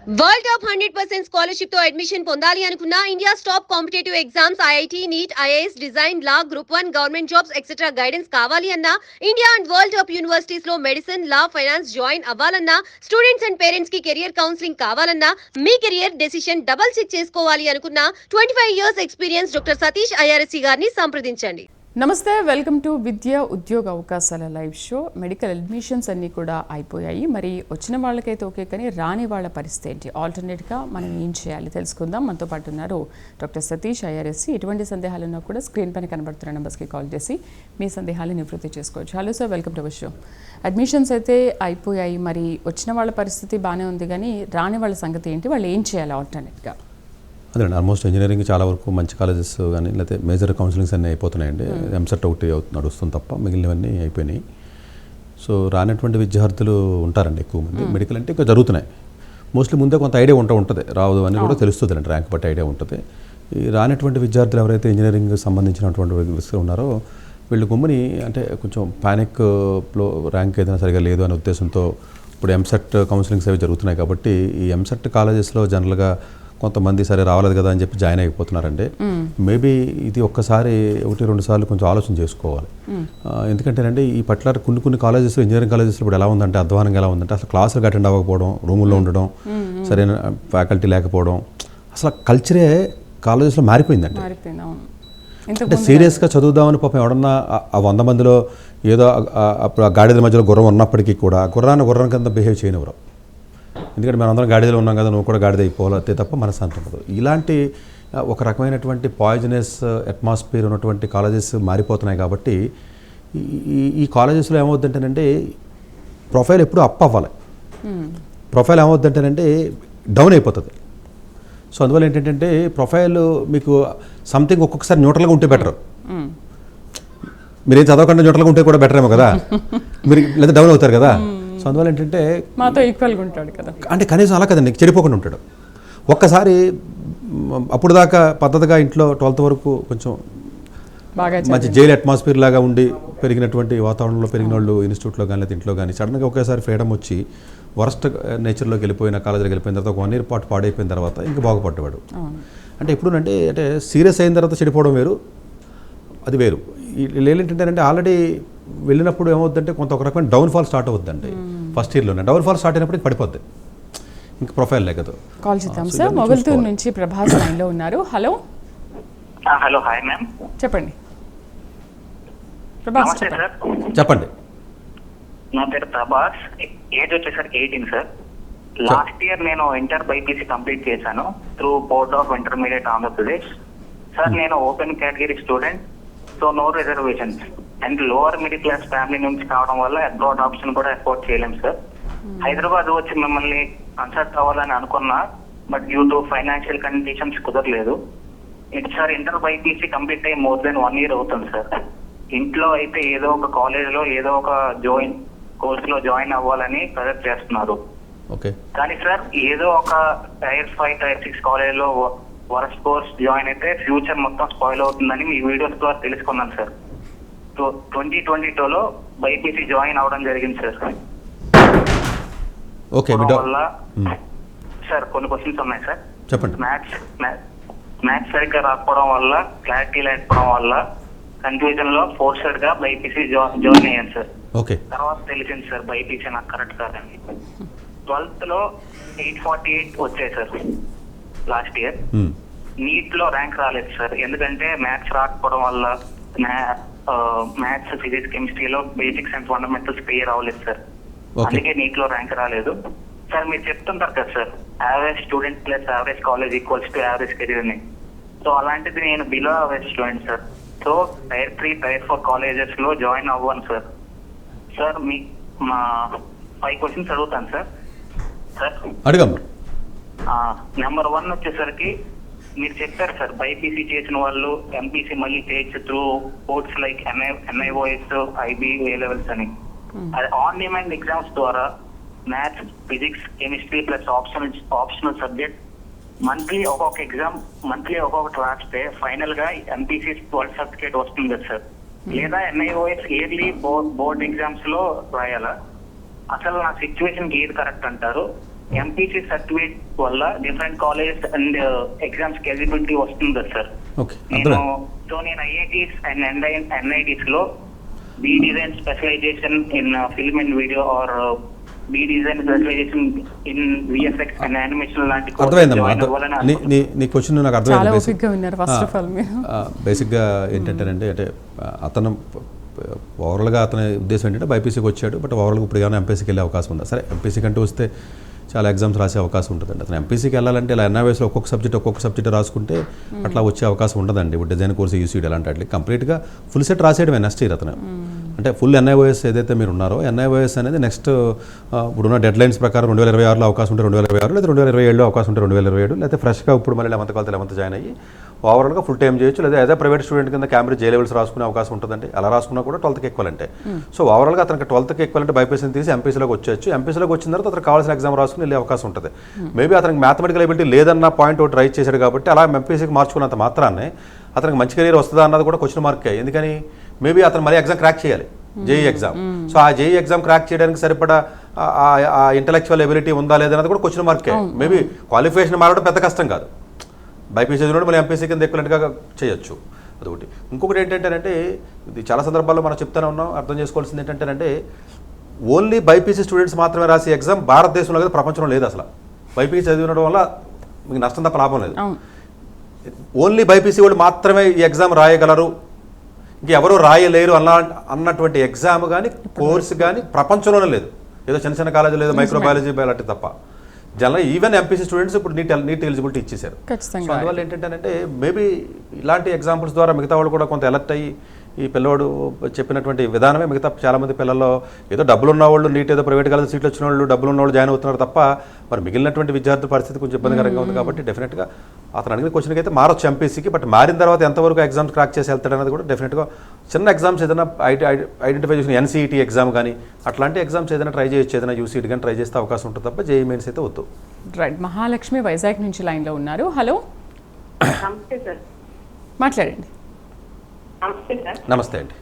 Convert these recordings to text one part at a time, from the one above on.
World top 100% scholarship తో admission పొందాలి అనుకున్న India's top competitive exams IIT NEET IAS design law group 1 government jobs etcetera guidance కావాలి అన్నా India and world top universities లో medicine law finance join అవ్వాలన్నా students and parents కి career counselling కావాలన్నా మీ కెరియర్ డెసిషన్ డబుల్ చెక్ చేసుకోవాలి అనుకున్న 25 years experience doctor Satish IRSC గారిని సంప్రదించండి. నమస్తే, వెల్కమ్ టు విద్య ఉద్యోగ అవకాశాల లైవ్ షో. మెడికల్ అడ్మిషన్స్ అన్నీ కూడా అయిపోయాయి. మరి వచ్చిన వాళ్ళకైతే ఓకే, కానీ రాని వాళ్ళ పరిస్థితి ఏంటి, ఆల్టర్నేట్గా మనం ఏం చేయాలి తెలుసుకుందాం. మనతో పాటు ఉన్నారు డాక్టర్ సతీష్ ఐఆర్ఎస్సి. ఎటువంటి సందేహాలున్నా కూడా స్క్రీన్ పైన కనబడుతున్న నెంబర్స్కి కాల్ చేసి మీ సందేహాలు నివృత్తి చేసుకోవచ్చు. Hello sir, welcome to our show. Admissions అయితే అయిపోయాయి, మరి వచ్చిన వాళ్ళ పరిస్థితి బాగానే ఉంది, కానీ రాని వాళ్ళ సంగతి ఏంటి, వాళ్ళు ఏం చేయాలి ఆల్టర్నేట్గా? అదేండి, ఆల్మోస్ట్ ఇంజనీరింగ్ చాలా వరకు మంచి కాలేజెస్ కానీ లేకపోతే మేజర్ కౌన్సిలింగ్స్ అన్నీ అయిపోతున్నాయండి. ఎంసెట్ ఒకటి నడుస్తుంది తప్ప మిగిలినవన్నీ అయిపోయినాయి. సో రానటువంటి విద్యార్థులు ఉంటారండి ఎక్కువ మంది. మెడికల్ అంటే ఇంకా జరుగుతున్నాయి. మోస్ట్లీ ముందే కొంత ఐడియా ఉంటుంది, రాదు అని కూడా తెలుస్తుంది అండి, ర్యాంక్ బట్టి ఐడియా ఉంటుంది. ఈ రానటువంటి విద్యార్థులు ఎవరైతే ఇంజనీరింగ్ సంబంధించినటువంటి వ్యక్తులు ఉన్నారో వీళ్ళు గుమ్మని అంటే కొంచెం ప్యానిక్లో ర్యాంక్ ఏదైనా సరిగా లేదు అనే ఉద్దేశంతో ఇప్పుడు ఎంసెట్ కౌన్సిలింగ్స్ అవి జరుగుతున్నాయి. కాబట్టి ఈ ఎంసెట్ కాలేజెస్లో జనరల్గా కొంతమంది సరే రాలేదు కదా అని చెప్పి జాయిన్ అయిపోతున్నారండి. మేబీ ఇది ఒక్కసారి 1-2 సార్లు కొంచెం ఆలోచన చేసుకోవాలి. ఎందుకంటేనండి ఈ పర్టికులర్ కొన్ని కాలేజెస్, ఇంజనీరింగ్ కాలేజెస్లో ఇప్పుడు ఎలా ఉందంటే, అధ్వానంగా ఎలా ఉందంటే, అసలు క్లాసులకు అటెండ్ అవ్వకపోవడం, రూముల్లో ఉండడం, సరైన ఫ్యాకల్టీ లేకపోవడం, అసలు కల్చరే కాలేజెస్లో మారిపోయిందండి. అంటే సీరియస్గా చదువుదామని పాపం ఎవడన్నా ఆ 100 మందిలో ఏదో అప్పుడు ఆ గాడిదల మధ్యలో గుర్రం ఉన్నప్పటికీ కూడా గుర్రం కింద బిహేవ్ చేయనివ్వరు. ఎందుకంటే మనం అందరం గాడిదలో ఉన్నాం కదా, నువ్వు కూడా గాడిద అయిపోవాలంతే తప్ప మనశ్శాంతి ఉండదు. ఇలాంటి ఒక రకమైనటువంటి పాయిజనస్ అట్మాస్ఫియర్ ఉన్నటువంటి కాలేజెస్ మారిపోతున్నాయి. కాబట్టి ఈ కాలేజెస్లో ఏమవుద్దంటేనంటే ప్రొఫైల్ ఎప్పుడు అప్ అవ్వాలి. ప్రొఫైల్ ఏమవుద్దంటేనంటే డౌన్ అయిపోతుంది. సో అందువల్ల ఏంటంటే ప్రొఫైల్ మీకు సంథింగ్ ఒక్కొక్కసారి న్యూట్రల్గా ఉంటే బెటర్. మీరేం చదవకుండా న్యూట్రల్గా ఉంటే కూడా బెటర్ ఏమో కదా, మీరు లేదా డౌన్ అవుతారు కదా. సో అందువల్ల ఏంటంటే మాతో ఈక్వల్గా ఉంటాడు కదా, అంటే కనీసం అలా కదండి, చెడిపోకుండా ఉంటాడు. ఒక్కసారి అప్పుడు దాకా పద్ధతిగా ఇంట్లో 12th వరకు కొంచెం బాగా మంచి జైలు అట్మాస్ఫియర్ లాగా ఉండి పెరిగినటువంటి వాతావరణంలో పెరిగిన వాళ్ళు ఇన్స్టిట్యూట్లో కానీ లేదా ఇంట్లో కానీ సడన్గా ఒకేసారి ఫ్రీడమ్ వచ్చి వరస్ట్ నేచర్లోకి వెళ్ళిపోయిన కాలేజీకి వెళ్ళిపోయిన తర్వాత 1 year పాటు పాడైపోయిన తర్వాత ఇంకా బాగుపడ్డవాడు. అంటే ఇప్పుడు అంటే సీరియస్ అయిన తర్వాత చెడిపోవడం వేరు, అది వేరు. ఏంటంటే ఆల్రెడీ వెళ్ళినప్పుడు ఏమవుద్దంటే కొంత ఒక రకమైన డౌన్ఫాల్ స్టార్ట్ అవుద్దండి. ఫస్ట్ ఇయర్లోనే డౌన్ఫాల్ స్టార్ట్ అయినప్పుడు పడిపోద్ది, ఇంకా ప్రొఫైల్ లేకదు. కాల్ చేద్దాం సార్. మొగల్తూరు నుంచి ప్రభాస్ లైన్లో ఉన్నారు. హలో. హలో, హాయ్ మ్యామ్, చెప్పండి ప్రభాస్. చెప్పండి. నా పేరు ప్రభాస్, ఏజ్ వచ్చేసరికి 18 సార్. లాస్ట్ ఇయర్ నేను ఇంటర్ బైపీసీ కంప్లీట్ చేశాను through board of intermediate Andhra Pradesh. Sir నేను open category student, so no reservations, and lower middle class family నుంచి కావడం వల్ల అబ్రాడ్ ఆప్షన్ కూడా ఎఫోర్డ్ చేయలేము సార్. హైదరాబాద్ వచ్చి మిమ్మల్ని కన్సల్ట్ అవ్వాలని అనుకున్నా, but due to financial conditions కుదరలేదు. సార్ ఇంటర్ బైపీసీ కంప్లీట్ అయ్యి మోర్ దెన్ 1 year అవుతుంది సార్. ఇంట్లో అయితే ఏదో ఒక కాలేజ్లో ఏదో ఒక కోర్సులో జాయిన్ అవ్వాలని ప్రెజర్ చేస్తున్నారు. కానీ సార్ ఏదో ఒక Tier 5, Tier 6 కాలేజ్లో వరస్ట్ కోర్స్ జాయిన్ అయితే ఫ్యూచర్ మొత్తం స్పాయిల్ అవుతుందని మీ వీడియోస్ ద్వారా తెలుసుకున్నాను సార్. 2022లో బైపీసీ జాయిన్ అవడం జరిగింది సార్. వల్ల సార్ కొన్ని క్వశ్చన్స్ ఉన్నాయి సార్. చెప్పండి. మ్యాథ్స్ సరిగ్గా రాకపోవడం వల్ల, క్లారిటీ లేకపోవడం వల్ల కన్ఫ్యూజన్ లో ఫోర్స్డ్ గా బైపీసీ జాయిన్ అయ్యాను సార్. తర్వాత తెలిసింది సార్ బైపీసీ నాకు కరెక్ట్ కాదని. 12th లో 848 వచ్చాయి సార్ లాస్ట్ ఇయర్. నీట్ లో ర్యాంక్ రాలేదు సార్, ఎందుకంటే మ్యాథ్స్ రాకపోవడం వల్ల మ్యాథ్స్, ఫిజిక్స్, కెమిస్ట్రీలో బేసిక్స్ అండ్ ఫండమెంటల్స్ క్లియర్ అవ్వలేదు సార్. అందుకే నీట్ లో ర్యాంక్ రాలేదు సార్. మీరు చెప్తుంటారు కదా sir, average student plus average college equals to average career ని. సో అలాంటిది నేను below average student sir. So Tier 3, Tier 4 colleges లో జాయిన్ అవ్వను సార్. సార్ మీ మా 5 questions అడుగుతాను సార్. అడగమ్మా. నెంబర్ 1 వచ్చేసరికి మీరు చెప్పారు సార్, బైపీసీ చేసిన వాళ్ళు ఎంపీసీ మళ్ళీ చేయొచ్చు through course like NIOS, IB, A levels అని. అది ఆన్ డిమాండ్ ఎగ్జామ్స్ ద్వారా maths, physics, chemistry plus optional subject monthly ఒక్కొక్క ఎగ్జామ్, మంత్లీ ఒక్కొక్కటి రాస్తే ఫైనల్ గా ఎంపీసీ 12 సర్టిఫికేట్ వస్తుంది కదా సార్. లేదా NIOS ఇయర్లీ బోర్డ్ ఎగ్జామ్స్ లో రాయాలా? అసలు నా సిచ్యువేషన్ ఏది కరెక్ట్ అంటారు? ఎంపీసీ సర్టిఫికేట్ వల్ల different colleges and exams eligibility వస్తుంది కదా సార్. ఓకే, నేను ఐఐటీస్ అండ్ ఎన్ఐటీస్ లో B design specialisation in film and video or B design specialisation in VFX and animation లాంటి అర్థమైందమ్మా. నీ క్వశ్చన్ నాకు చాలా అర్థమైంది. ఓపికగా విన్నారు ఫస్ట్ ఆఫ్ ఆల్ మీరు. బేసిక్గా ఏంటంటే అంటే అతను ఓవరాల్గా అతని ఉద్దేశం ఏంటంటే బైపీసీకి వచ్చాడు, బట్ ఓవరాల్గా ఇప్పుడు ఏమైనా ఎంపీసీకి వెళ్ళే అవకాశం ఉందా? సరే, ఎంపీసీ కంటూ వస్తే చాలా ఎగ్జామ్స్ రాసే అవకాశం ఉంటుందండి. అతను ఎంపీసీకి వెళ్ళాలంటే ఇలా ఎన్ఐవైఎస్లో ఒక్కొక్క సబ్జెక్ట్ రాసుకుంటే అట్లా వచ్చే అవకాశం ఉండదండి. ఇప్పుడు డిజైన్ కోర్సు యూసీడీ అలాంటి వాటికి కంప్లీట్గా ఫుల్ సెట్ రాసేయడమే నెక్స్ట్ ఇయర్ అతను. అంటే ఫుల్ ఎన్ఐఓఎస్ ఏదైతే మీరు ఉన్నారో ఎన్ఐఓఎస్ అనేది నెక్స్ట్ ఇప్పుడున్న డెడ్ లైన్స్ ప్రకారం 2026లో అవకాశం ఉంటే 2026, లేదా 2027లో అవకాశం ఉంటే 2027, లేకపోతే ఫ్రెష్గా ఇప్పుడు మళ్ళీ 11th జాయిన్ అయ్యి ఓవరాల్గా ఫుల్ టైం చేయొచ్చు, లేదా ఏదో ప్రైవేట్ స్టూడెంట్ కింద క్యాంబ్రిడ్జ్ జే లెవెల్స్ రాసుకునే అవకాశం ఉంటుందండి. అలా రాసుకున్నా కూడా 12th ఈక్వల్ అంటే. సో ఓవరాల్గా అతనికి 12th ఈక్వల్ అంటే బైపీసీని తీసి ఎంపీసీలోకి వచ్చేయచ్చు. ఎంపీసీలోకి వచ్చిన తర్వాత అతనికి కావాల్సిన ఎగ్జామ్ రాసుకుని వెళ్ళే అవకాశం ఉంటుంది. మేబీ అతనికి మ్యాథమెటికల్ ఎబిలిటీ లేదన్న పాయింట్ ఒకటి రైజ్ చేశాడు కాబట్టి అలా ఎంపీసీకి మార్చుకున్నంత మాత్రాన్ని అతనికి మంచి కెరీర్ వస్తుందా అన్నది కూడా క్వశ్చన్ మార్కే. ఎందుకని మేబీ అతను మళ్ళీ ఎగ్జామ్ క్రాక్ చేయాలి, జేఈ ఎగ్జామ్. సో ఆ జేఈ ఎగ్జామ్ క్రాక్ చేయడానికి సరిపడా ఆ ఇంటలెక్చువల్ ఎబిలిటీ ఉందా లేదన్నది కూడా క్వశ్చన్ మార్కే. మేబీ క్వాలిఫికేషన్ మారడం పెద్ద కష్టం కాదు. బైపీసీ చదివినప్పుడు మళ్ళీ ఎంపీసీ కింద ఎక్వలెంట్గా చేయొచ్చు, అదొకటి. ఇంకొకటి ఏంటంటే ఇది చాలా సందర్భాల్లో మనం చెప్తూనే ఉన్నాం, అర్థం చేసుకోవాల్సింది ఏంటంటే ఓన్లీ బైపీసీ స్టూడెంట్స్ మాత్రమే రాసే ఎగ్జామ్ భారతదేశంలో కదా ప్రపంచంలో లేదు అసలు. బైపీసీ చదివినడం వల్ల మీకు నష్టం తప్ప లాభం లేదు. ఓన్లీ బైపీసీ వాళ్ళు మాత్రమే ఈ ఎగ్జామ్ రాయగలరు, ఇంకెవరూ రాయలేరు అన్నటువంటి ఎగ్జామ్ కానీ కోర్సు కానీ ప్రపంచంలోనే లేదు. ఏదో చిన్న చిన్న కాలేజీలు, ఏదో మైక్రోబయాలజీ అలాంటి తప్ప. జనరల్ ఈవెన్ ఎంపీసీ స్టూడెంట్స్ ఇప్పుడు నీట్ ఎలిజిబిలిటీ ఇచ్చేశారు. సో అందువల్ల ఏంటంటే మేబీ ఇలాంటి ఎగ్జాంపుల్స్ ద్వారా మిగతా వాళ్ళు కూడా కొంత అలర్ట్ అయ్యి ఈ పిల్లవాడు చెప్పినటువంటి విధానమే మిగతా చాలామంది పిల్లల్లో ఏదో డబ్బులు ఉన్న వాళ్ళు నీట్ ఏదో ప్రైవేట్ కాలేజ్ సీట్లు వచ్చిన వాళ్ళు డబ్బులు ఉన్న వాళ్ళు జాయిన్ అవుతున్నారు తప్ప మరి మిగిలినటువంటి విద్యార్థుల పరిస్థితి కొంచెం ఇబ్బందికరంగా ఉంది. కాబట్టి డెఫినెట్గా అతను అడిగిన క్వశ్చన్కి అయితే మారొచ్చు ఎంపీసీకి. బట్ మారిన తర్వాత ఎంతవరకు ఎగ్జామ్స్ క్రాక్ చేసి వెళ్తాడు అనేది కూడా డెఫినెట్గా చిన్న ఎగ్జామ్స్ ఏదైనా ఐడెంటిఫై చేసిన ఎన్సీఈటీ ఎగ్జామ్ కానీ అట్లాంటి ఎగ్జామ్స్ ఏదైనా ట్రై చేయొచ్చు, ఏదైనా యూసీటీ కానీ ట్రై చేస్తే అవకాశం ఉంటుంది తప్ప జేఈ మెయిన్స్ అయితే వద్దు. రైట్. మహాలక్ష్మి వైజాగ్ నుంచి లైన్లో ఉన్నారు. హలో, నమస్తే సార్. మాట్లాడండి. నమస్తే సార్. నమస్తే అండి.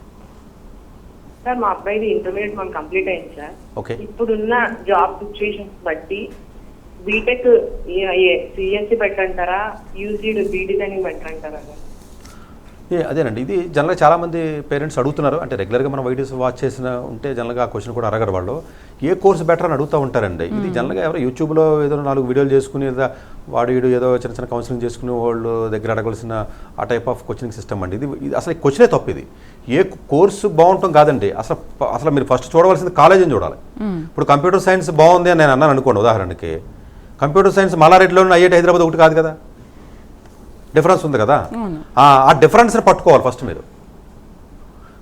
సార్ మా అబ్బాయిది ఇంటర్మీడియట్ మనం కంప్లీట్ అయింది సార్. ఓకే. ఇప్పుడున్న జాబ్ సిచ్యువేషన్స్ బట్టి బీటెక్ సిఎస్సి పెట్టంటారా, యూజీడ్ బీ డిజైనింగ్ పెట్టంటారా? అదేనండి, ఇది జనరల్గా చాలామంది పేరెంట్స్ అడుగుతున్నారు. అంటే రెగ్యులర్గా మనం వీడియోస్ వాచ్ చేసిన ఉంటే జనరల్గా ఆ క్వశ్చన్ కూడా అడగరు వాళ్ళు. ఏ కోర్సు బెటర్ అని అడుగుతూ ఉంటారండి. ఇది జనరల్గా ఎవరో యూట్యూబ్లో ఏదో 4 వీడియోలు చేసుకుని లేదా వాడు ఏదో చిన్న కౌన్సిలింగ్ చేసుకుని వాళ్ళు దగ్గర అడగవలసిన ఆ టైప్ ఆఫ్ కోచింగ్ సిస్టమ్ అండి. ఇది అసలు ఈ క్వశ్చనే తప్పు. ఇది ఏ కోర్సు బాగుంటాం కాదండి, అసలు మీరు ఫస్ట్ చూడవలసింది కాలేజీని చూడాలి. ఇప్పుడు కంప్యూటర్ సైన్స్ బాగుంది అని నేను అన్నాను అనుకోండి, ఉదాహరణకి కంప్యూటర్ సైన్స్ మల్లారెడ్డిలో ఐఐటి హైదరాబాద్ ఒకటి కాదు కదా, డిఫరెన్స్ ఉంది కదా. ఆ డిఫరెన్స్ని పట్టుకోవాలి ఫస్ట్ మీరు.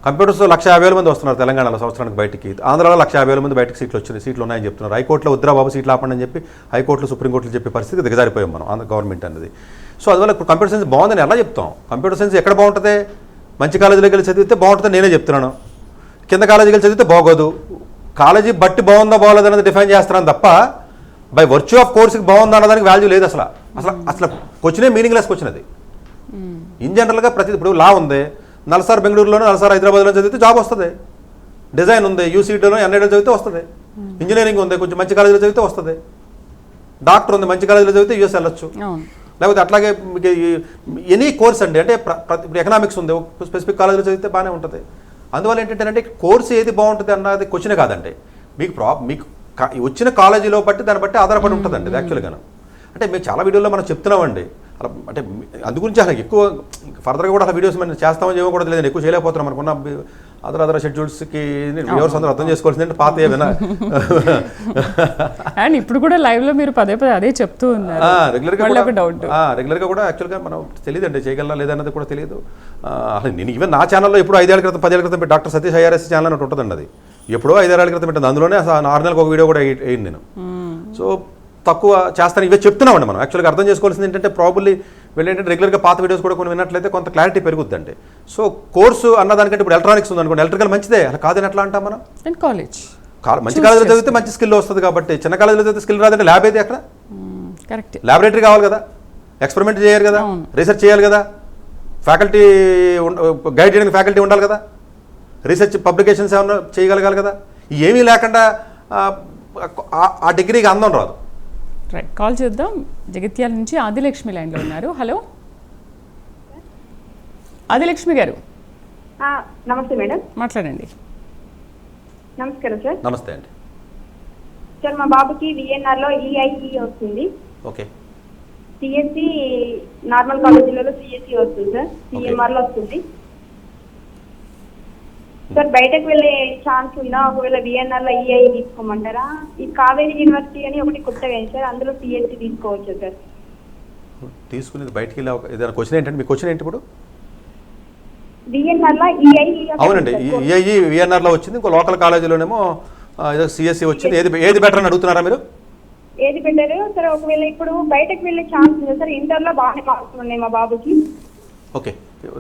కంప్యూటర్స్ 150,000 మంది వస్తున్నారు తెలంగాణలో సంవత్సరానికి బయటికి, ఆంధ్రాలో 150,000 మంది బయటకు సీట్లు ఉన్నాయని చెప్తున్నారు. హైకోర్టులో వద్దురా బాబు సీట్లు ఆపండి అని చెప్పి హైకోర్టులో సుప్రీంకోర్టులో చెప్పే పరిస్థితి దిగజారిపోయాం మనం ఆంధ్ర గవర్నమెంట్ అనేది. సో అందువల్ల ఇప్పుడు కంప్యూటర్ సైన్స్ బాగుందని ఎలా చెప్తాం? కంప్యూటర్ సైన్స్ ఎక్కడ బాగుంటుంది? మంచి కాలేజీలోకి వెళ్ళి చదివితే బాగుంటుందని నేనే చెప్తున్నాను, కింద కాలేజీకి వెళ్ళి చదివితే బాగోదు. కాలేజీ బట్టి బాగుందా బాగోలేదు అనేది డిఫైన్ చేస్తున్నాను తప్ప బై వర్చ్యూ ఆఫ్ కోర్సుకి బాగుందా అన్నదానికి వాల్యూ లేదు అసలు. అసలు క్వశ్చనే మీనింగ్లెస్ క్వశ్చన్ అది. ఇన్ జనరల్గా ప్రతి ఇప్పుడు లా ఉంది, నల్సార్ బెంగళూరులోనో నల్సార్ హైదరాబాద్లో చదివితే జాబ్ వస్తుంది. డిజైన్ ఉంది, యూసీటీలో ఎన్ఐడీలో చదివితే వస్తుంది. ఇంజనీరింగ్ ఉంది, కొంచెం మంచి కాలేజీలో చదివితే వస్తుంది. డాక్టర్ ఉంది, మంచి కాలేజీలో చదివితే యూఎస్ వెళ్ళొచ్చు. లేకపోతే అట్లాగే ఎనీ కోర్స్ అండి. అంటే ఇప్పుడు ఎకనామిక్స్ ఉంది, స్పెసిఫిక్ కాలేజీలో చదివితే బాగానే ఉంటుంది. అందువల్ల ఏంటంటే కోర్సు ఏది బాగుంటుంది అన్నది క్వశ్చనే కాదండి. మీకు వచ్చిన కాలేజీలో బట్టి దాన్ని బట్టి ఆధారపడి ఉంటుందండి ఇది యాక్చువల్గాను. అంటే మేము చాలా వీడియోలో మనం చెప్తున్నామండి అలా. అంటే అందుగురించి అసలు ఎక్కువ ఫర్దర్గా కూడా అలా వీడియోస్ మనం చేస్తామని చేయడం కూడా లేదండి, ఎక్కువ చేయలేకపోతున్నాం. మనకున్న అదర్ షెడ్యూల్స్కి వ్యూవర్స్ అందరూ అర్థం చేసుకోవాల్సిందంటే పాత ఏమైనా. అండ్ ఇప్పుడు కూడా లైవ్లో మీరు పదే అదే చెప్తూ ఉన్నారు. రెగ్యులర్గా కూడా యాక్చువల్గా మనం తెలియదండి చేయగలరా లేదన్నది కూడా తెలియదు. అసలు నేను ఈవెన్ నా ఛానల్లో ఎప్పుడు 5 ఏళ్ల క్రితం 10 ఏళ్ల క్రితం డాక్టర్ సతీష్ ఐఆర్ఎస్ ఛానల్ అని ఉంటుందండి. అది ఎప్పుడో 5 ఏళ్ల క్రితం పెట్టింది. అందులోనే 6 నెలలకు ఒక వీడియో కూడా అయ్యింది నేను. సో తక్కువ చేస్తాను ఇవే చెప్తున్నామండి మనం. యాక్చువల్గా అర్థం చేసుకోవాల్సింది ఏంటంటే ప్రాబబ్లీ వీళ్ళు ఏంటంటే రెగ్యులర్గా పాత వీడియోస్ కూడా కొన్ని విన్నట్లయితే కొంత క్లారిటీ పెరుగుద్దండి. సో కోర్సు అన్నదానికంటే ఇప్పుడు ఎలక్ట్రానిక్స్ ఉంది అనుకోండి, ఎలక్ట్రికల్ మంచిదే, అలా కాదని ఎట్లా అంటాం మనం? మంచి కాలేజీలో చదివితే మంచి స్కిల్ వస్తుంది కాబట్టి, చిన్న కాలేజీలో చదివితే స్కిల్ రాదంటే ల్యాబ్ అయితే అక్కడ కరెక్ట్, ల్యాబొరేటరీ కావాలి కదా, ఎక్స్పెరిమెంట్ చేయాలి కదా, రీసెర్చ్ చేయాలి కదా, ఫ్యాకల్టీ గైడ్ చేయడానికి ఫ్యాకల్టీ ఉండాలి కదా, రీసెర్చ్ పబ్లికేషన్స్ ఏమన్నా చేయగలగాలి కదా. ఏమీ లేకుండా ఆ డిగ్రీకి అందం రాదు. రైట్, కాల్ చేద్దాం. జగిత్యాల నుంచి ఆదిలక్ష్మి లైన్లో ఉన్నారు. హలో ఆదిలక్ష్మి గారు, నమస్తే మేడం. మాట్లాడండి. నమస్కారం సార్. నమస్తే అండి. సార్ మా బాబుకి విఎన్ఆర్ లో ఈఐఈ వస్తుంది, ఓకే. సిఎస్సి నార్మల్ కాలేజీలలో సిఎస్సి వస్తుంది సార్, సిఎంఆర్ లో వస్తుంది సార్. బయటకు వెళ్ళే ఛాన్స్ ఉందా? ఒకవేళ విఎన్ఆర్ లో ఈఐ తీసుకోమంటారా? ఈ కావేరీ యూనివర్సిటీ అని ఒకటి కొత్తగా సార్, అందులో సిఎస్సి తీసుకోవచ్చు సార్. తీసుకునేది బయటికి వెళ్ళే ఏదైనా క్వశ్చన్ ఏంటంటే మీ క్వశ్చన్ ఏంటి ఇప్పుడు? విఎన్ఆర్ లో ఈఐఈ అవునండి, ఈఐఈ విఎన్ఆర్లో వచ్చింది, ఇంకో లోకల్ కాలేజీలోనేమో ఏదో సిఎస్సి వచ్చింది. ఏది బెటర్ అని అడుగుతున్నారా మీరు? ఏది బెటర్ సార్? ఒకవేళ ఇప్పుడు బయటకు వెళ్ళే ఛాన్స్ ఉందా సార్? ఇంటర్ లో బాగానే మార్కులు ఉన్నాయి మా బాబుకి. ఓకే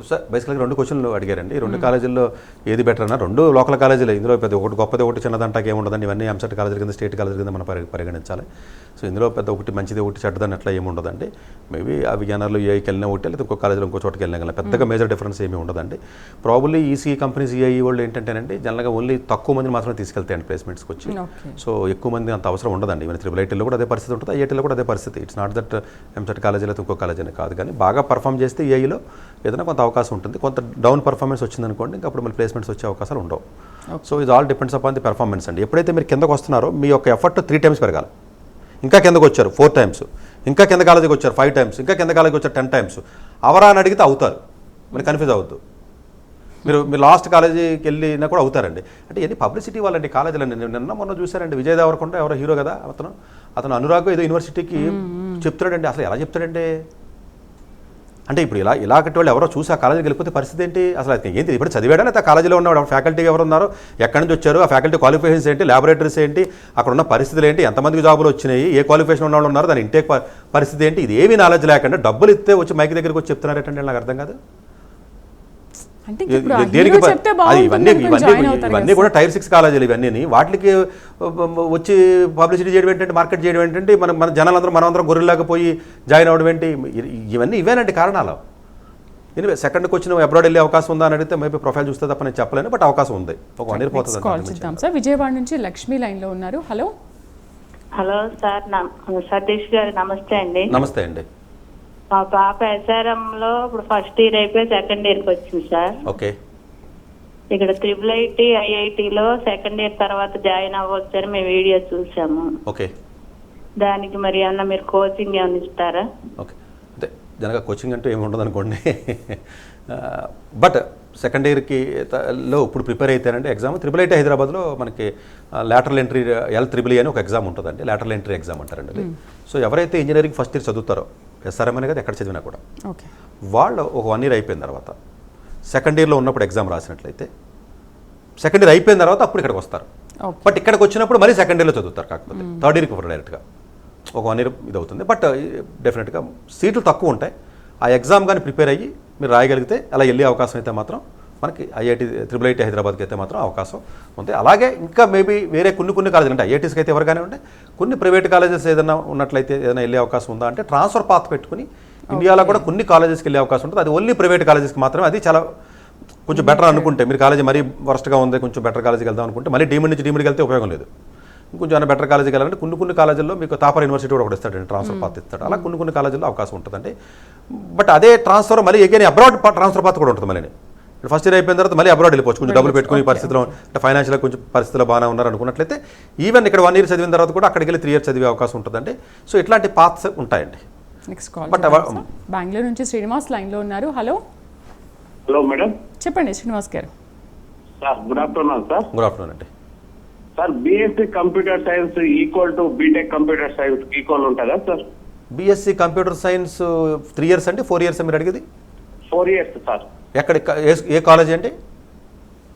సార్, బేసికల్గా 2 క్వశ్చన్లు అడిగారండి. 2 కాలేజీల్లో ఏది బెటర్ అన్న 2 లోకల్ కాలేజీలు. ఇందులో పెద్ద ఒకటి గొప్పది ఒకటి చిన్నదంటాకి ఏముండదండి. ఇవన్నీ ఎంసెట్ కాలేజీల కింద, స్టేట్ కాలేజీల కింద మనం పరిగణించాలి. సో ఇందులో పెద్ద ఒకటి మంచిది ఒకటి చెడ్డదని అట్లా ఏమి ఉండదండి. మేబీ ఆ విజ్ఞానాలు ఏఐకి వెళ్ళినా ఒకటి, లేదా ఇంకో కాలేజీలో ఇంకో చోటకి వెళ్ళినా కానీ పెద్దగా మేజర్ డిఫరెన్స్ ఏమీ ఉండదండి. ప్రాబబ్లీ ఈసీ కంపెనీస్ ఈఐఈ వాళ్ళు ఏంటంటేనండి జనరల్గా ఓన్లీ తక్కువ మందిని మాత్రమే తీసుకెళ్తాయండి ప్లేస్మెంట్స్కి వచ్చి. సో ఎక్కువ మంది అంత అవసరం ఉండదండి. ఈవెన్ IIITలో కూడా అదే పరిస్థితి ఉంటుంది, ఐఐటీలో కూడా అదే పరిస్థితి. ఇట్స్ నాట్ దట్ ఎంసెట్ కాలేజీలో ఇంకో కాలేజీ అని కాదు, కానీ బాగా పర్ఫామ్ చేస్తే ఈఐఈలో ఏదైనా కొంత అవకాశం ఉంటుంది. కొంత డౌన్ పర్ఫార్మెన్స్ వచ్చిందనుకోండి, ఇంకా అప్పుడు మళ్ళీ ప్లేస్మెంట్స్ వచ్చే అవకాశాలు ఉండవు. సో ఇది all depends upon the performance అండి. ఎప్పుడైతే మీరు కిందకు వస్తున్నారో మీ యొక్క ఎఫర్ట్ 3 times పెరగాలి. ఇంకా కిందకు వచ్చారు 4 times, ఇంకా కింద కాలేజీకి వచ్చారు 5 times, ఇంకా కింద కాలేజీకి వచ్చారు 10 times. అవరా అని అడిగితే అవుతారు, మరి కన్ఫ్యూజ్ అవ్వద్దు. మీరు లాస్ట్ కాలేజీకి వెళ్ళినా కూడా అవుతారండి. అంటే ఎన్ని పబ్లిసిటీ వాళ్ళండి కాలేజీలో. నిన్న మొన్న చూశారండి, విజయ్ దేవరకొండ ఎవరో హీరో కదా, అతను అనురాగ్ ఏదో యూనివర్సిటీకి చెప్తాడండి. అసలు ఎలా చెప్తాడండి అంటే ఇప్పుడు ఇలాంటి వాళ్ళు ఎవరో చూసి ఆ కాలేజీకి వెళ్ళిపోతే పరిస్థితి ఏంటి? అసలు ఏంటి ఇప్పుడు చదివాడా, లేదా కాలేజీలో ఉన్నవాడు ఫ్యాకల్టీ ఎవరు ఉన్నారో, ఎక్కడి నుంచి వచ్చారు, ఆ ఫ్యాకల్టీ క్వాలిఫికేషన్స్ ఏంటి, ల్యాబొరేటరీస్ ఏంటి, అక్కడ ఉన్న పరిస్థితులు ఏంటి, ఎంతమందికి జాబులు వచ్చినాయి, ఏ క్వాలిఫికేషన్ ఉన్న వాళ్ళు ఉన్నారు, దాని ఇంటేక్ పరిస్థితి ఏంటి, ఇది ఏమీ నాలెడ్జ్ లేకుండా డబ్బులు ఇస్తే వచ్చి మైక్ దగ్గరికి వచ్చి చెప్తున్నారేటంటే నాకు అర్థం కాదు. ఇవన్నీ కూడా Tier 6 కాలేజీలు ఇవన్నీ. వాటికి వచ్చి పబ్లిసిటీ చేయడం ఏంటంటే, మార్కెట్ చేయడం ఏంటంటే, మన జనాలందరూ మనమందరం గొర్రెలాగా పోయి జాయిన్ అవ్వడం ఏంటి, ఇవేనండి కారణాలు. ఎనివే సెకండ్కి వచ్చిన అబ్రాడ్ వెళ్ళే అవకాశం ఉందా అని అడిగితే మేబీ ప్రొఫైల్ చూస్తే తప్ప నేను చెప్పలేను, బట్ అవకాశం ఉంది. ఒక 1 year పోతుంది. సార్ విజయవాడ నుంచి లక్ష్మీ లైన్లో ఉన్నారు. హలో హలో సార్, సతీష్ గారు నమస్తే అండి. నమస్తే అండి. మా పాప ఎస్ఆర్ఎంలో ఇప్పుడు ఫస్ట్ ఇయర్ అయిపోయి సెకండ్ ఇయర్కి వచ్చింది సార్. ఓకే. ఇక్కడ IIIT ఐఐటిలో సెకండ్ ఇయర్ తర్వాత జాయిన్ అవ్వచ్చు అని మేము వీడియో చూసాము. ఓకే. దానికి మరి ఏమన్నా మీరు కోచింగ్ ఏమైనా ఇస్తారా? ఓకే, అంటే జనగా కోచింగ్ అంటూ ఏమి ఉండదు అనుకోండి. బట్ సెకండ్ ఇయర్కి లో ఇప్పుడు ప్రిపేర్ అయితేనంటే ఎగ్జామ్ IIIT హైదరాబాద్లో మనకి లాటరల్ ఎంట్రీ LEEE అని ఒక ఎగ్జామ్ ఉంటుందండి. లాటరల్ ఎంట్రీ ఎగ్జామ్ అంటారండి. సో ఎవరైతే ఇంజనీరింగ్ ఫస్ట్ ఇయర్ చదువుతారో, SRM అనే కదా ఎక్కడ చదివినా కూడా, వాళ్ళు ఒక 1 year అయిపోయిన తర్వాత సెకండ్ ఇయర్లో ఉన్నప్పుడు ఎగ్జామ్ రాసినట్లయితే సెకండ్ ఇయర్ అయిపోయిన తర్వాత అప్పుడు ఇక్కడికి వస్తారు. బట్ ఇక్కడికి వచ్చినప్పుడు మళ్ళీ సెకండ్ ఇయర్లో చదువుతారు, కాకపోతే థర్డ్ ఇయర్కి డైరెక్ట్గా ఒక 1 year ఇది అవుతుంది. బట్ డెఫినెట్గా సీట్లు తక్కువ ఉంటాయి. ఆ ఎగ్జామ్ కానీ ప్రిపేర్ అయ్యి మీరు రాయగలిగితే అలా వెళ్ళే అవకాశం అయితే మాత్రం మనకి IIIT హైదరాబాద్కి అయితే మాత్రం అవకాశం ఉంది. అలాగే ఇంకా మేబీ వేరే కొన్ని కాలేజీలు అంటే IITస్కి అయితే ఎవరిగానే ఉంటే కొన్ని ప్రైవేట్ కాలేజెస్ ఏదైనా ఉన్నట్లయితే ఏదైనా వెళ్ళే అవకాశం ఉందా అంటే ట్రాన్స్ఫర్ పాత్ పెట్టుకుని ఇండియాలో కూడా కొన్ని కాలేజెస్కి వెళ్ళే అవకాశం ఉంటుంది. అది ఓన్లీ ప్రైవేట్ కాలేజెస్కి మాత్రమే. అది చాలా కొంచెం బెటర్ అనుకుంటే, మీరు కాలేజీ మరీ వర్స్ట్గా ఉంది, కొంచెం బెటర్ కాలేజీకి వెళ్దాం అనుకుంటే మళ్ళీ డీమ్డ్కి వెళ్తే ఉపయోగం లేదు. ఇంకొంచెం ఏమైనా బెటర్ కాలేజీకి వెళ్ళాలంటే కొన్ని కాలేజీల్లో మీకు తాపర్ యూనివర్సిటీ కూడా ఒకటి ఇస్తాడండి, ట్రాన్స్ఫర్ పాత్ ఇస్తాడు. అలా కొన్ని కాలేజీల్లో అవకాశం ఉంటుందండి. బట్ అదే ట్రాన్స్ఫర్ మళ్ళీ ఎగైన్ అబ్రాడ్ ట్రాన్స్ఫర్ పాత్ కూడా ఉంటుంది. మళ్ళీ ఫస్ట్ ఇయర్ అయిపోయిన తర్వాత మళ్ళీ అబ్రాడ్ వెళ్ళిపోవచ్చు, కొంచెం డబ్బులు పెట్టుకుని పరిస్థితిలో, అంటే ఫైనాన్షియల్గా కొంచెం పరిస్థితిలో బాగానే ఉన్నారు అనుకున్నట్లయితే ఈవెన్ ఇక్కడ 1 year చదివిన తర్వాత కూడా అక్కడికి వెళ్ళి 3 years చదివే అవకాశం ఉంటుందండి. సో ఇట్లాంటి పాత్స్ ఉంటాయండి. నెక్స్ట్ కాల్ బెంగళూరు నుంచి శ్రీనివాస్ లైన్లో ఉన్నారు. హలో హలో మేడం, చెప్పండి శ్రీనివాస్ గారు. Sir good afternoon. Sir good afternoon అండి. Sir BSc computer science equal to BTech computer science equal ఉంటుందా sir? BSc computer science 3 years అండి, 4 years మీరు అడిగేది? 4 years సార్. ఎక్కడ, ఏ కాలేజ్ అండి?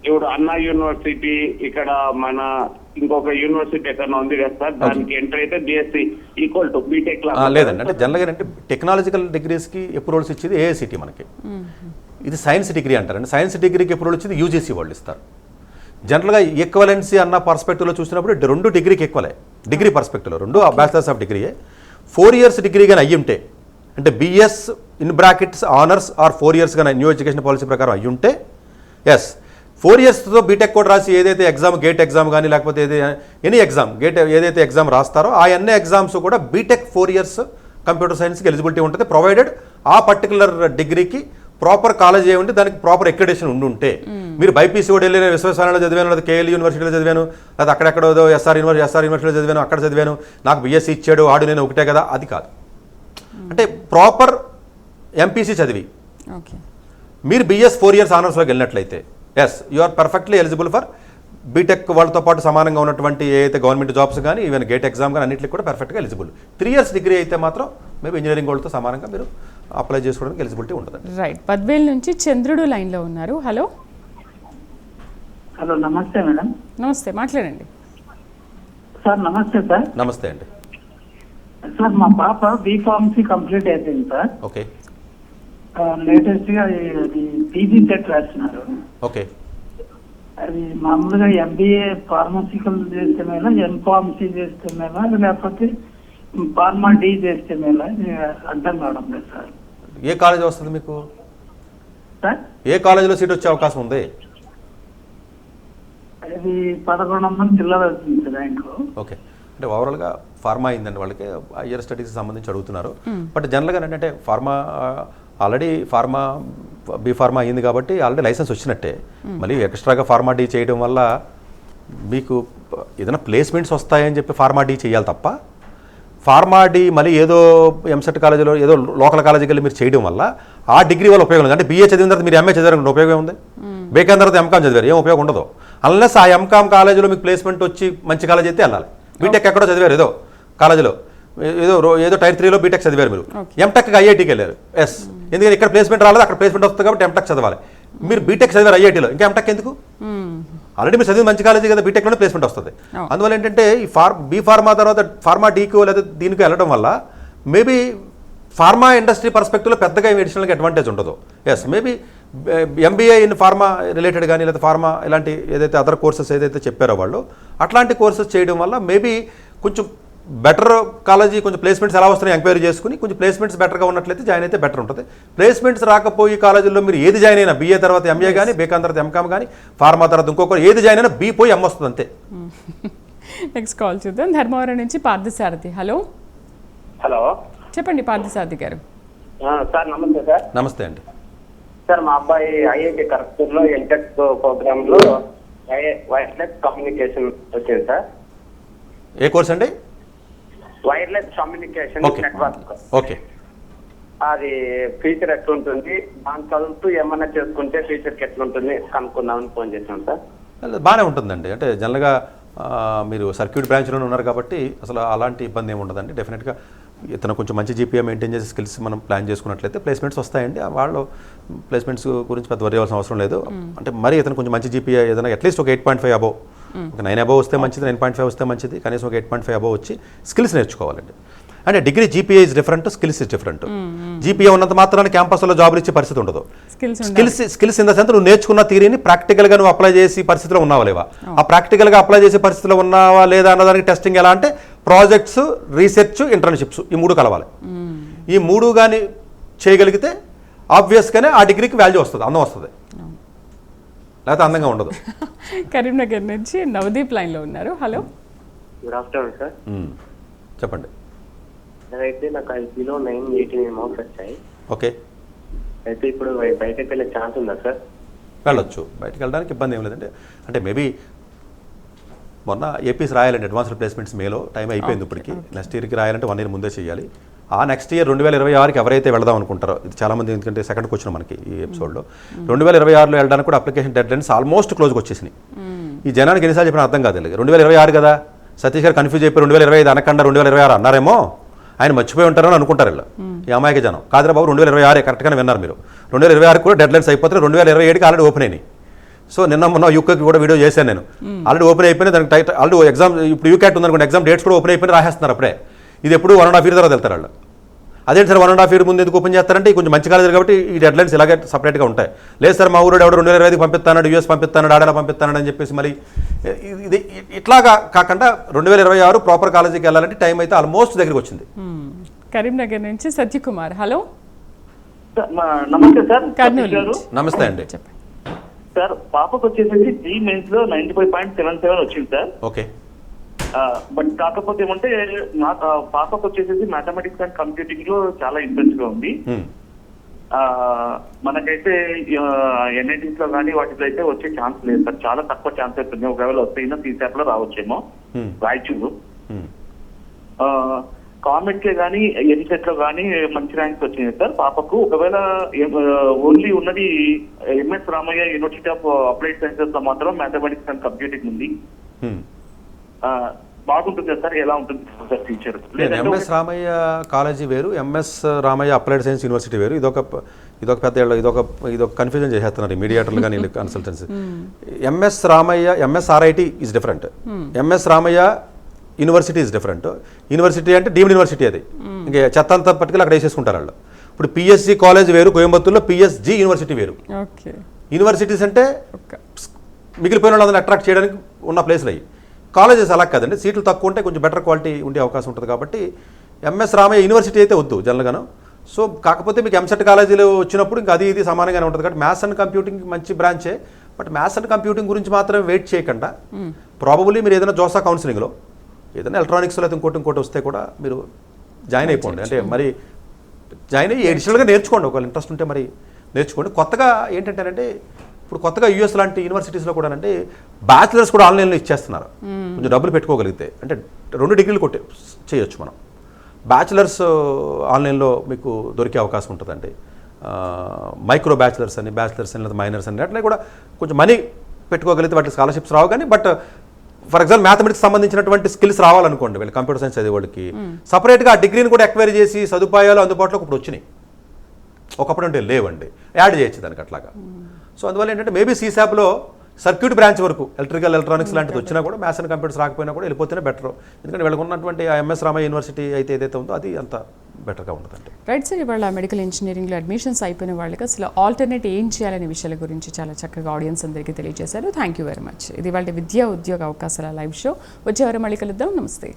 ఇప్పుడు అన్నా యూనివర్సిటీ, ఇక్కడ మన ఇంకొక యూనివర్సిటీ ఎక్కడ ఉంది కదా సార్, దానికి ఎంటర్ అయితే BSc ఈక్వల్ టు బీటెక్ లేదండి. అంటే జనరల్గా అంటే టెక్నాలజికల్ డిగ్రీస్కి అప్రూవల్స్ ఇచ్చేది AICT మనకి. ఇది సైన్స్ డిగ్రీ అంటారండి. సైన్స్ డిగ్రీకి అప్రూవల్ ఇచ్చేది UGC వాళ్ళు ఇస్తారు. జనరల్గా ఈక్వలెన్సీ అన్న పర్స్పెక్టివ్లో చూసినప్పుడు 2 డిగ్రీకి ఈక్వలే. డిగ్రీ పర్స్పెక్టివ్లో 2 బ్యాచిలర్స్ ఆఫ్ డిగ్రీయే. 4 years డిగ్రీ కానీ అయ్యి ఉంటే, అంటే BS in brackets honours or 4 years కానీ న్యూ ఎడ్యుకేషన్ పాలసీ ప్రకారం అయ్యి ఉంటే ఎస్ 4 ఇయర్స్తో బీటెక్ కూడా రాసి ఏదైతే ఎగ్జామ్ గేట్ ఎగ్జామ్ కానీ లేకపోతే ఎనీ ఎగ్జామ్ గేట్ ఏదైతే ఎగ్జామ్ రాస్తారో ఆ అన్ని ఎగ్జామ్స్ కూడా బీటెక్ 4 ఇయర్స్ కంప్యూటర్ సైన్స్కి ఎలిజిబిలిటీ ఉంటుంది, ప్రొవైడెడ్ ఆ పర్టికులర్ డిగ్రీకి ప్రాపర్ కాలేజ్ ఏముంటే దానికి ప్రాపర్ ఎక్రిడేషన్ ఉంటే. మీరు బైపీసీ కూడా వెళ్ళి విశ్వవిద్యాలయంలో చదివాను, లేదా కేఎల్ యూనివర్సిటీలో చదివాను, లేదా అక్కడెక్కడో ఎస్ఆర్ యూనివర్సిటీలో చదివాను, అక్కడ చదివాను, నాకు బీఎస్సీ ఇచ్చాడు ఆడు నేను ఒకటే కదా, అది కాదు. అంటే ప్రాపర్ ఎంపీసీ చదివి మీరు బీఎస్ 4 ఇయర్స్ ఆనర్స్లోకి వెళ్ళినట్లయితే you are perfectly eligible for BTech వాళ్ళతో పాటు సమానంగా ఉన్నటువంటి ఏదైతే గవర్నమెంట్ జాబ్స్ కానీ ఈవెన్ గేట్ ఎగ్జామ్ కానీ అన్నింటికి కూడా పర్ఫెక్ట్గా ఎలిజిబుల్. 3 ఇయర్స్ డిగ్రీ అయితే మాత్రం మేబీ ఇంజనీరింగ్ వాళ్ళతో సమానంగా మీరు అప్లై చేసుకోవడానికి ఎలిజిబిలిటీ ఉంటుంది. రైట్. పద్వేల్ నుంచి చంద్రుడు లైన్లో ఉన్నారు. హలో. హలో, నమస్తే మేడం. నమస్తే, మాట్లాడండి సార్. నమస్తే సార్. నమస్తే అండి. సార్, మా పాప బీఫార్మసీ కంప్లీట్ అయిపోయింది సార్. ఓకే. లేటెస్ట్ గా అది పీజీ సెట్ రాస్తున్నారు. ఓకే. అది మామూలుగా ఎంబీఏ ఫార్మసికల్ చేస్తే మేలా, ఎంఫార్మసీ చేస్తే మేలా, లేకపోతే ఫార్మా డి చేస్తే మేలా అర్థం కావడం లేదు సార్. ఏ కాలేజ్ వస్తుంది మీకు? సార్, ఏ కాలేజీలో సీట్ వచ్చే అవకాశం ఉంది? అది 1100 చిల్లర వస్తుంది సార్ ర్యాంకు. ఓకే. అంటే ఓవరాల్గా ఫార్మా అయిందండి వాళ్ళకి, హయ్యర్ స్టడీస్కి సంబంధించి అడుగుతున్నారు. బట్ జనరల్గా ఏంటంటే ఫార్మా ఆల్రెడీ బీ ఫార్మా అయింది కాబట్టి ఆల్రెడీ లైసెన్స్ వచ్చినట్టే. మళ్ళీ ఎక్స్ట్రాగా ఫార్మా డీ చేయడం వల్ల మీకు ఏదైనా ప్లేస్మెంట్స్ వస్తాయని చెప్పి ఫార్మా డీ చేయాలి తప్ప ఫార్మా డీ మళ్ళీ ఏదో ఎంసెట్ కాలేజీలో ఏదో లోకల్ కాలేజీకి వెళ్ళి మీరు చేయడం వల్ల ఆ డిగ్రీ వల్ల ఉపయోగం లేదు. అంటే బీఏ చదివిన తర్వాత మీరు ఎంఏ చదివారు ఉపయోగం ఉంది, బేకాన్ తర్వాత ఎంకామ్ చదివారు ఏం ఉపయోగం ఉండదు. అన్లెస్ ఆ ఎంకామ్ కాలేజీలో మీకు ప్లేస్మెంట్ వచ్చి మంచి కాలేజ్ అయితే వెళ్ళాలి. బీటెక్ ఎక్కడో చదివారు ఏదో కాలేజీలో, ఏదో టైర్ 3లో బీటెక్ చదివారు, మీరు ఎంటెక్కి ఐఐటీకి వెళ్ళారు. ఎందుకంటే ఇక్కడ ప్లేస్మెంట్ రాలేదు, అక్కడ ప్లేస్మెంట్ వస్తుంది కాబట్టి ఎంటెక్ చదవాలి. మీరు బీటెక్ చదివారు ఐఐటీలో, ఇంకా ఎంటెక్ ఎందుకు? ఆల్రెడీ మీరు చదివిన మంచి కాలేజీ కదా, బీటెక్లోనే ప్లేస్మెంట్ వస్తుంది. అందువల్ల ఏంటంటే ఈ బీ ఫార్మా తర్వాత ఫార్మా డీకో లేదా దీనికి వెళ్ళడం వల్ల మేబీ ఫార్మా ఇండస్ట్రీ పర్స్పెక్టివ్లో పెద్దగా అడిషనల్గా అడ్వాంటేజ్ ఉండదు. Maybe MBA in pharma related కానీ లేదా ఫార్మా ఇలాంటి ఏదైతే అదర్ కోర్సెస్ ఏదైతే చెప్పారో వాళ్ళు అట్లాంటి కోర్సెస్ చేయడం వల్ల మేబీ కొంచెం బెటర్ కాలేజీ, కొంచెం ప్లేస్మెంట్స్ ఎలా వస్తున్నాయి ఎంక్వైరీ చేసుకుని కొంచెం ప్లేస్మెంట్స్ బెటర్గా ఉన్నట్లయితే జాయిన్ అయితే బెటర్ ఉంటుంది. ప్లేస్మెంట్స్ రాకపోయి కాలేజీల్లో మీరు ఏది జాయిన్ అయినా బీఏ తర్వాత ఎంఏ కానీ, బీకాన్ తర్వాత ఎంకామ్ కానీ, ఫార్మా తర్వాత ఇంకొకరు ఏది జాయిన్ అయినా బీ పోయి ఎం వస్తుంది అంతే. నెక్స్ట్ కాల్ చూద్దాం. ధర్మవరం నుంచి పార్థసారథి. హలో. హలో, చెప్పండి పార్థసారథి గారు. సార్ నమస్తే సార్. నమస్తే అండి. సార్, మా అబ్బాయి ఐఐటి ఖరగ్పూర్లో ఎంటెక్ ప్రోగ్రామ్లో వైర్లెస్ కమ్యూనికేషన్ వచ్చింది సార్. ఏ కోర్స్ అండి? Wireless communication network. ఓకే. అది ఫీచర్ ఎట్లుంటుంది, దాని చదువుతూ ఏమన్నా చేసుకుంటే ఫీచర్కి ఎట్లుంటుంది కనుక్కుందామని ఫోన్ చేశాను సార్. బాగానే ఉంటుందండి. అంటే జనరల్గా మీరు సర్క్యూట్ బ్రాంచ్లోనే ఉన్నారు కాబట్టి అసలు అలాంటి ఇబ్బంది ఏమి ఉండదండి. డెఫినెట్గా ఇతను కొంచెం మంచి జీపీఏ మెయింటైన్ చేసే స్కిల్స్ మనం ప్లాన్ చేసుకున్నట్లయితే ప్లేస్మెంట్స్ వస్తాయండి. వాళ్ళు ప్లేస్మెంట్స్ గురించి పెద్ద వరి అవ్వాల్సిన అవసరం లేదు. అంటే మరి ఇతను కొంచెం మంచి జీపీఏ ఏదైనా అట్లీస్ట్ ఒక 8.5 అబోవ్, ఒక 9 అబోవ్ వస్తే మంచిది, 9.5 వస్తే మంచిది, కనీసం ఒక 8.5 అబోవ్ వచ్చి స్కిల్స్ నేర్చుకోవాలండి. అంటే degree GPA is different, skills is different. GPA ఉన్నంత మాత్రాన్ని క్యాంపస్లో జాబులు ఇచ్చే పరిస్థితి ఉండదు. స్కిల్స్ ఇన్ ద సెన్స్ నువ్వు నేర్చుకున్న థియరీని ప్రాక్టికల్గా నువ్వు అప్లై చేసి పరిస్థితిలో ఉన్నావా లేవా, ఆ ప్రాక్టికల్గా అప్లై చేసే పరిస్థితిలో ఉన్నావా లేదా అన్నదానికి టెస్టింగ్ ఎలా అంటే ప్రాజెక్ట్స్, రీసెర్చ్, ఇంటర్న్షిప్స్ ఈ 3 కలవాలి. ఈ 3 కానీ చేయగలిగితే ఆబ్వియస్గానే ఆ డిగ్రీకి వాల్యూ వస్తుంది, అందం వస్తుంది, లేకపోతే అందంగా ఉండదు. కరీంనగర్ నుంచి నవదీప్ లైన్లో ఉన్నారు. హలో. Good afternoon sir. చెప్పండి. అయితే నాకు ఐపీలో 989 మార్క్స్ వచ్చాయి. ఓకే. అయితే ఇప్పుడు బయటకు వెళ్ళే ఛాన్స్ ఉందా సార్? వెళ్ళొచ్చు, బయటకు వెళ్ళడానికి ఇబ్బంది ఏం లేదంటే. అంటే మేబీ మొన్న ఏపీస్ రాయాలంటే అడ్వాన్స్డ్ ప్లేస్మెంట్స్ మేలో టైం అయిపోయింది. ఇప్పటికి నెక్స్ట్ ఇయర్కి రాయాలంటే 1 ఇయర్ ముందే చేయాలి. ఆ నెక్స్ట్ ఇయర్ 2026కి ఎవరైతే వెళ్దాం అనుకుంటారో, ఇది చాలామంది ఎందుకంటే సెకండ్కి వచ్చిన మనకి ఈ ఎపిసోడ్లో 2026లో వెళ్ళడానికి కూడా అప్లికేషన్ డెడ్ లైన్స్ ఆల్మోస్ట్ క్లోజ్కి వచ్చేసినాయి. ఈ జనానికి ఎన్నిసార్లు చెప్పిన అర్థం కాదు. 2026 కదా, సతీష్ గారు కన్ఫ్యూజ్ అయిపోయి 2025 అనకుండా 2026 అన్నారేమో, ఆయన మర్చిపోయి ఉంటారని అనుకుంటారు వీళ్ళు, ఈ అమాయక జనం. కాదురా బాబు 2026 కరెక్ట్గానే విన్నారు మీరు. 2026 కూడా డెడ్ లైన్స్ అయిపోతే 2027కి ఆల్రెడీ ఓపెన్ అయినాయి. సో మొన్న యూకేకి కూడా వీడియో చేశాను నేను. ఆల్రెడీ ఓపెన్ అయిపోయినాయి, దానికి టైట్ ఆల్రెడీ ఎగ్జామ్ ఇప్పుడు యూకేట్ ఉందనుకోండి, ఎగ్జామ్ డేట్స్ కూడా ఓపెన్ అయిపోయి రాసేస్తున్నారు అప్పుడే. ఇది ఎప్పుడు 1.5 year తర్వాత వెళ్తారు వాళ్ళు. అదేంటి సార్ 1.5 year ముందు ఎందుకు ఓపెన్ చేస్తారంటే కొంచెం మంచి కాలేజీ కాబట్టి ఈ డెడ్ లైన్స్ ఇలాగే సపరేట్గా ఉంటాయి. లేదు సార్ మా ఊరు ఎవడు 2025కి పంపిస్తాడు, యూఎస్ పంపిస్తాడు, ఆడేలా పంపిస్తాడు అని చెప్పేసి మరి ఇది ఇట్లాగా కాకుండా 2026 ప్రాపర్ కాలేజీకి వెళ్ళాలంటే టైం అయితే ఆల్మోస్ట్ దగ్గరికి వచ్చింది. కరీంనగర్ నుంచి సత్యకుమార్. హలో. నమస్తే సార్. కర్నూలు. నమస్తే అండి. సార్ పాపకు వచ్చేసి జీ మెయిన్స్ లో 95.77 వచ్చింది సార్. ఓకే. బట్ కాకపోతే ఏమంటే పాపకు వచ్చేసి మ్యాథమెటిక్స్ అండ్ కంప్యూటింగ్ లో చాలా ఇంట్రెస్ట్ గా ఉంది. మనకైతే ఎన్ఐటీస్ లో కానీ వాటిలో అయితే వచ్చే ఛాన్స్ లేదు సార్, చాలా తక్కువ ఛాన్స్ అవుతుంది. ఒకవేళ వస్తే సీసాప్ లో రావచ్చేమో రాయచూరు. కామెంట్ కే కానీ ఎంసెట్ లో కానీ మంచి ర్యాంక్స్ వచ్చినాయి సార్ పాపకు. ఒకవేళ ఓన్లీ ఉన్నది MS Ramaiah University of Applied Sciences లో మాత్రం మ్యాథమెటిక్స్ అండ్ కంప్యూటింగ్ ఉంది. బాగుంటుంది సార్, ఎలా ఉంటుంది sir teacher? MS Ramaiah college వేరు, MS Ramaiah applied science university వేరు. ఇదొక పెద్ద ఇదొక కన్ఫ్యూజన్ చేసేస్తున్నారు మీడియేటర్లు కానీ consultancy. MS Ramaiah MSRIT is different, MS Ramaiah university is different. University అంటే డీమ్డ్ యూనివర్సిటీ, అది ఇంకా చెత్త అంతా పట్టుకెళ్ళి అక్కడ వేసేసుకుంటారు వాళ్ళు. ఇప్పుడు పిఎస్సి కాలేజ్ వేరు, కోయంబత్తూరులో పిఎస్జి యూనివర్సిటీ వేరు. యూనివర్సిటీస్ అంటే మిగిలిపోయిన వాళ్ళని అట్రాక్ట్ చేయడానికి ఉన్న ప్లేస్లు అయ్యి. కాలేజెస్ అలా కదండి, సీట్లు తక్కువ ఉంటే కొంచెం బెటర్ క్వాలిటీ ఉండే అవకాశం ఉంటుంది. కాబట్టి ఎంఎస్ రామయ్య యూనివర్సిటీ అయితే వద్దు జనరల్గాను. సో కాకపోతే మీకు ఎంసెట్ కాలేజీలో వచ్చినప్పుడు ఇంకా అది ఇది సమానంగానే ఉంటుంది. కాబట్టి మ్యాథ్స్ అండ్ కంప్యూటింగ్ మంచి బ్రాంచే. బట్ మ్యాథ్స్ అండ్ కంప్యూటింగ్ గురించి మాత్రం వెయిట్ చేయకుండా ప్రాబబుల్లీ మీరు ఏదైనా జోసా కౌన్సిలింగ్లో ఏదైనా ఎలక్ట్రానిక్స్లో అయితే ఇంకోటి వస్తే కూడా మీరు జాయిన్ అయిపోండి. అంటే మరి జాయిన్ అయ్యి అడిషనల్గా నేర్చుకోండి, ఒకవేళ ఇంట్రెస్ట్ ఉంటే మరి నేర్చుకోండి. కొత్తగా ఏంటంటేనంటే ఇప్పుడు కొత్తగా యూఎస్ లాంటి యూనివర్సిటీస్లో కూడా అంటే బ్యాచిలర్స్ కూడా ఆన్లైన్లో ఇచ్చేస్తున్నారు. కొంచెం డబ్బులు పెట్టుకోగలిగితే అంటే 2 డిగ్రీలు చేయొచ్చు మనం. బ్యాచిలర్స్ ఆన్లైన్లో మీకు దొరికే అవకాశం ఉంటుందండి. మైక్రో బ్యాచిలర్స్ అని, బ్యాచిలర్స్ అని, లేదా మైనర్స్ అని, అట్లా కూడా కొంచెం మనీ పెట్టుకోగలిగితే వాటికి స్కాలర్షిప్స్ రావు. కానీ బట్ ఫర్ ఎగ్జాంపుల్ మ్యాథమెటిక్స్ సంబంధించినటువంటి స్కిల్స్ రావాలనుకోండి, వీళ్ళు కంప్యూటర్ సైన్స్ చదివేవాళ్ళకి సపరేట్గా ఆ డిగ్రీని కూడా ఎక్వైరీ చేసి సదుపాయాలు అందుబాటులోకి ఇప్పుడు వచ్చినాయి. ఒకప్పుడు అంటే లేవండి, యాడ్ చేయొచ్చు దానికి అట్లాగా. సో అందువల్ల ఏంటంటే మేబీ సీసాప్లో సర్క్యూట్ బ్రాంచ్ వరకు ఎలక్ట్రానిక్స్ లాంటిది వచ్చినా కూడా మ్యాథ్స్ అండ్ కంప్యూటర్స్ రాకపోయినా కూడా వెళ్ళిపోతేనే బెటర్. ఎందుకంటే వీళ్ళకి ఉన్నటువంటి ఆ ఎంఎస్ రామయ్య యూనివర్సిటీ అయితే ఏదైతే ఉందో అది అంత బెటర్గా ఉంటుందండి. రైట్ సార్, ఇవాళ మెడికల్ ఇంజనీరింగ్లో అడ్మిషన్స్ అయిపోయిన వాళ్ళకి అసలు ఆల్టర్నేట్ ఏం చేయాలనే విషయాల గురించి చాలా చక్కగా ఆడియన్స్ అందరికీ తెలియజేశారు. Thank you very much. ఇది వాళ్ళ విద్యా ఉద్యోగ అవకాశాల లైవ్ షో. వచ్చే వారం మళ్ళీ కలుద్దాం. నమస్తే.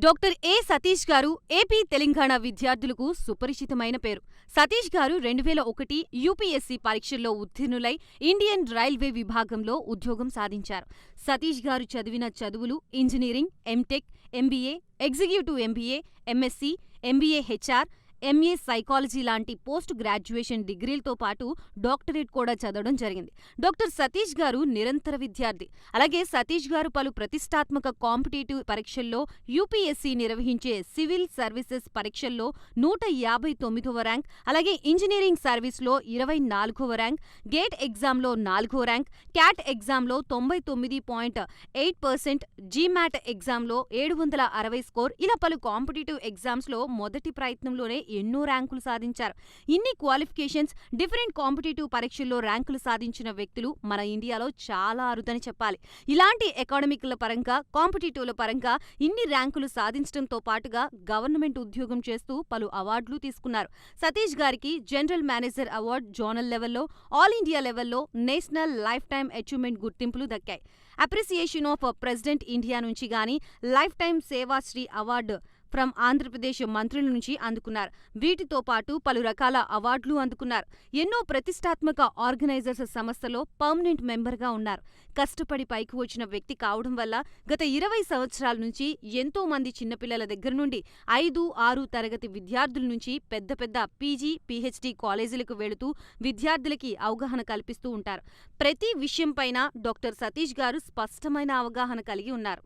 డాక్టర్ ఏ సతీష్ గారు ఏపీ తెలంగాణ విద్యార్థులకు సుపరిచితమైన పేరు. సతీష్ గారు 2001 యూపీఎస్సీ పరీక్షల్లో ఉత్తీర్ణులై ఇండియన్ రైల్వే విభాగంలో ఉద్యోగం సాధించారు. సతీష్ గారు చదివిన చదువులు engineering, MTech, MBA, executive MBA, MSc, MBA HR, MA psychology లాంటి పోస్ట్ గ్రాడ్యుయేషన్ డిగ్రీలతో పాటు డాక్టరేట్ కూడా చదవడం జరిగింది. డాక్టర్ సతీష్ గారు నిరంతర విద్యార్థి. అలాగే సతీష్ గారు పలు ప్రతిష్టాత్మక కాంపిటేటివ్ పరీక్షల్లో యూపీఎస్సీ నిర్వహించే సివిల్ సర్వీసెస్ పరీక్షల్లో 159వ ర్యాంక్, అలాగే ఇంజనీరింగ్ సర్వీస్లో 24వ ర్యాంక్, గేట్ ఎగ్జామ్లో 4వ ర్యాంక్, క్యాట్ ఎగ్జామ్లో 99.8%, జీమాట్ ఎగ్జామ్లో 760 స్కోర్, ఇలా పలు కాంపిటేటివ్ ఎగ్జామ్స్లో మొదటి ప్రయత్నంలోనే ఎన్నో ర్యాంకులు సాధించారు. ఇన్ని క్వాలిఫికేషన్స్, డిఫరెంట్ కాంపిటేటివ్ పరీక్షల్లో ర్యాంకులు సాధించిన వ్యక్తులు మన ఇండియాలో చాలా అరుదని చెప్పాలి. ఇలాంటి ఎకాడమిక్ల పరంగా, కాంపిటేటివ్ల పరంగా ఇన్ని ర్యాంకులు సాధించడంతో పాటుగా గవర్నమెంట్ ఉద్యోగం చేస్తూ పలు అవార్డులు తీసుకున్నారు. సతీష్ గారికి జనరల్ మేనేజర్ అవార్డు జోనల్ లెవెల్లో, ఆల్ ఇండియా లెవెల్లో నేషనల్ లైఫ్ టైమ్ అచీవ్మెంట్ గుర్తింపులు దక్కాయి. అప్రిసియేషన్ ఆఫ్ ప్రెసిడెంట్ ఇండియా నుంచి గానీ life time Seva Sri award from Andhra Pradesh మంత్రుల నుంచి అందుకున్నారు. వీటితో పాటు పలు రకాల అవార్డులు అందుకున్నారు. ఎన్నో ప్రతిష్టాత్మక ఆర్గనైజర్స్ సంస్థలో పర్మనెంట్ మెంబర్గా ఉన్నారు. కష్టపడి పైకి వచ్చిన వ్యక్తి కావడం వల్ల గత 20 సంవత్సరాల నుంచి ఎంతో మంది చిన్నపిల్లల దగ్గర నుండి 5, 6 తరగతి విద్యార్థుల నుంచి పెద్ద పెద్ద పీజీ, పీహెచ్డీ కాలేజీలకు వెళుతూ విద్యార్థులకి అవగాహన కల్పిస్తూ ఉంటారు. ప్రతి విషయంపైన డాక్టర్ సతీష్ గారు స్పష్టమైన అవగాహన కలిగి ఉన్నారు.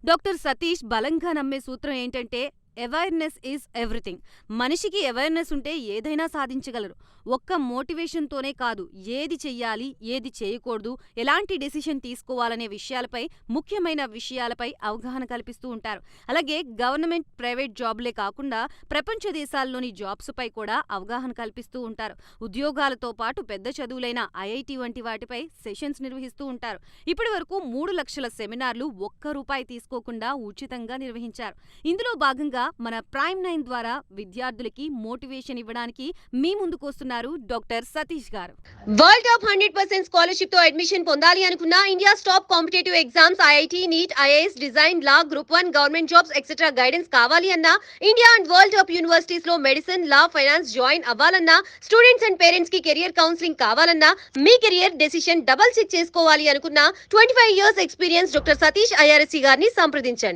డాక్టర్ సతీష్ బలంగా నమ్మే సూత్రం ఏంటంటే అవేర్నెస్ ఈజ్ ఎవ్రీథింగ్. మనిషికి అవేర్నెస్ ఉంటే ఏదైనా సాధించగలరు. ఒక్క మోటివేషన్తోనే కాదు, ఏది చెయ్యాలి, ఏది చేయకూడదు, ఎలాంటి డెసిషన్ తీసుకోవాలనే విషయాలపై, ముఖ్యమైన విషయాలపై అవగాహన కల్పిస్తూ ఉంటారు. అలాగే గవర్నమెంట్, ప్రైవేట్ జాబ్లే కాకుండా ప్రపంచ దేశాల్లోని జాబ్స్పై కూడా అవగాహన కల్పిస్తూ ఉంటారు. ఉద్యోగాలతో పాటు పెద్ద చదువులైన ఐఐటి వంటి వాటిపై సెషన్స్ నిర్వహిస్తూ ఉంటారు. ఇప్పటి వరకు 3 లక్షల సెమినార్లు ఒక్క రూపాయి తీసుకోకుండా ఉచితంగా నిర్వహించారు. ఇందులో భాగంగా మన ప్రైమ్ 9 ద్వారా విద్యార్థులకి మోటివేషన్ ఇవ్వడానికి మీ ముందుకు వస్తున్నారు డాక్టర్ సతీష్ గారు. వరల్డ్ టాప్ 100% స్కాలర్షిప్ తో అడ్మిషన్ పొందాలి అనుకున్నా, India top competitive exams IIT, NEET, IAS, design, law, group 1 government jobs etcetera guidance కావాలి అన్నా, India and world top universities లో మెడిసిన్, లా, ఫైనాన్స్ జాయిన్ అవ్వాలన్నా, స్టూడెంట్స్ అండ్ పేరెంట్స్ కి career counselling కావాలన్నా, మీ కెరియర్ డెసిషన్ డబుల్ చెక్ చేసుకోవాలి అనుకున్నా 25 years experience doctor Satish IRSC గారిని సంప్రదించండి.